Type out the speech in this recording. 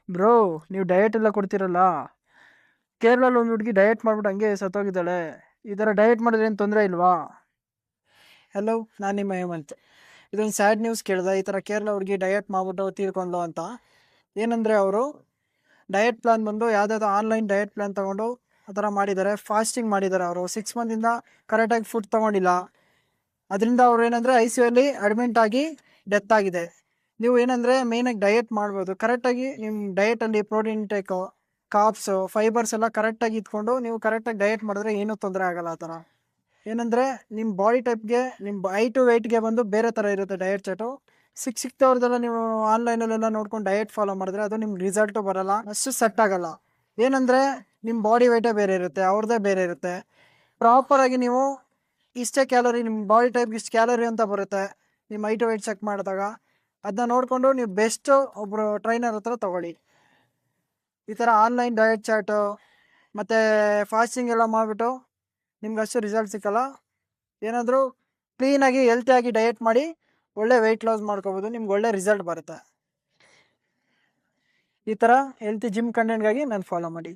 Bro, ನೀವು diet ಎಲ್ಲ ಕೊಡ್ತಿರಲ್ಲ. ಕೇರಳಲ್ಲಿ ಒಂದು ಹುಡುಗಿ ಡಯಟ್ ಮಾಡ್ಬಿಟ್ಟು ಹಂಗೆ ಸತ್ತೋಗಿದ್ದಾಳೆ. ಈ ಥರ ಡಯಟ್ ಮಾಡಿದ್ರೆ ಏನು ತೊಂದರೆ ಇಲ್ವಾ? ಹಲೋ, ನಾನು ನಿಮ್ಮ ಹೇಮಂತ್. ಇದೊಂದು ಸ್ಯಾಡ್ ನ್ಯೂಸ್ ಕೇಳಿದೆ. ಈ ಥರ ಕೇರಳ ಹುಡುಗಿ ಡಯಟ್ ಮಾಡ್ಬಿಟ್ಟು ತೀರ್ಕೊಂಡ್ಲು ಅಂತ. ಏನಂದರೆ ಅವರು ಡಯಟ್ ಪ್ಲಾನ್ ಬಂದು ಯಾವುದಾದ್ರು ಆನ್ಲೈನ್ ಡಯಟ್ ಪ್ಲಾನ್ ತೊಗೊಂಡು ಆ ಥರ ಮಾಡಿದ್ದಾರೆ. ಫಾಸ್ಟಿಂಗ್ ಮಾಡಿದ್ದಾರೆ. ಅವರು 6 ಮಂತಿಂದ ಕರೆಕ್ಟಾಗಿ ಫುಡ್ ತೊಗೊಂಡಿಲ್ಲ. ಅದರಿಂದ ಅವ್ರು ಏನಂದರೆ ICU ಅಡ್ಮಿಂಟ್ ಆಗಿ ಡೆತ್ ಆಗಿದೆ. ನೀವು ಏನಂದರೆ ಮೇಯ್ನಾಗಿ ಡಯಟ್ ಮಾಡ್ಬೋದು. ಕರೆಕ್ಟಾಗಿ ನಿಮ್ಮ ಡಯಟಲ್ಲಿ ಪ್ರೋಟೀನ್ ಇಂಟೇಕು, ಕಾರ್ಬ್ಸು, ಫೈಬರ್ಸ್ ಎಲ್ಲ ಕರೆಕ್ಟಾಗಿ ಇದ್ಕೊಂಡು ನೀವು ಕರೆಕ್ಟಾಗಿ ಡಯಟ್ ಮಾಡಿದ್ರೆ ಏನೂ ತೊಂದರೆ ಆಗಲ್ಲ. ಆ ಥರ ಏನಂದರೆ ನಿಮ್ಮ ಬಾಡಿ ಟೈಪ್ಗೆ, ನಿಮ್ಮ ಹೈಟು ವೆಯ್ಟ್ಗೆ ಬಂದು ಬೇರೆ ಥರ ಇರುತ್ತೆ ಡಯಟ್ ಚಾರ್ಟು. ಸಿಕ್ತವ್ರದ್ದೆಲ್ಲ ನೀವು ಆನ್ಲೈನಲ್ಲೆಲ್ಲ ನೋಡ್ಕೊಂಡು ಡಯಟ್ ಫಾಲೋ ಮಾಡಿದ್ರೆ ಅದು ನಿಮ್ಗೆ ರಿಸಲ್ಟು ಬರೋಲ್ಲ, ಅಷ್ಟು ಸೆಟ್ ಆಗಲ್ಲ. ಏನಂದರೆ ನಿಮ್ಮ ಬಾಡಿ ವೆಯ್ಟೇ ಬೇರೆ ಇರುತ್ತೆ, ಅವ್ರದ್ದೇ ಬೇರೆ ಇರುತ್ತೆ. ಪ್ರಾಪರಾಗಿ ನೀವು ಇಷ್ಟೇ ಕ್ಯಾಲರಿ, ನಿಮ್ಮ ಬಾಡಿ ಟೈಪ್ಗೆ ಇಷ್ಟು ಕ್ಯಾಲರಿ ಅಂತ ಬರುತ್ತೆ ನಿಮ್ಮ ಹೈಟು ವೆಯ್ಟ್ ಚೆಕ್ ಮಾಡಿದಾಗ. ಅದನ್ನ ನೋಡಿಕೊಂಡು ನೀವು ಬೆಸ್ಟು ಒಬ್ಬರು ಟ್ರೈನರ್ ಹತ್ರ ತೊಗೊಳ್ಳಿ. ಈ ಥರ ಆನ್ಲೈನ್ ಡಯಟ್ ಚಾರ್ಟು ಮತ್ತು ಫಾಸ್ಟಿಂಗ್ ಎಲ್ಲ ಮಾಡಿಬಿಟ್ಟು ನಿಮ್ಗೆ ಅಷ್ಟು ರಿಸಲ್ಟ್ ಸಿಕ್ಕಲ್ಲ. ಏನಾದರೂ ಕ್ಲೀನಾಗಿ ಹೆಲ್ತಿಯಾಗಿ ಡಯಟ್ ಮಾಡಿ ಒಳ್ಳೆ ವೆಯ್ಟ್ ಲಾಸ್ ಮಾಡ್ಕೋಬೋದು, ನಿಮ್ಗೆ ಒಳ್ಳೆ ರಿಸಲ್ಟ್ ಬರುತ್ತೆ. ಈ ಥರ ಹೆಲ್ತಿ ಜಿಮ್ ಕಂಟೆಂಟ್ಗಾಗಿ ನಾನು ಫಾಲೋ ಮಾಡಿ.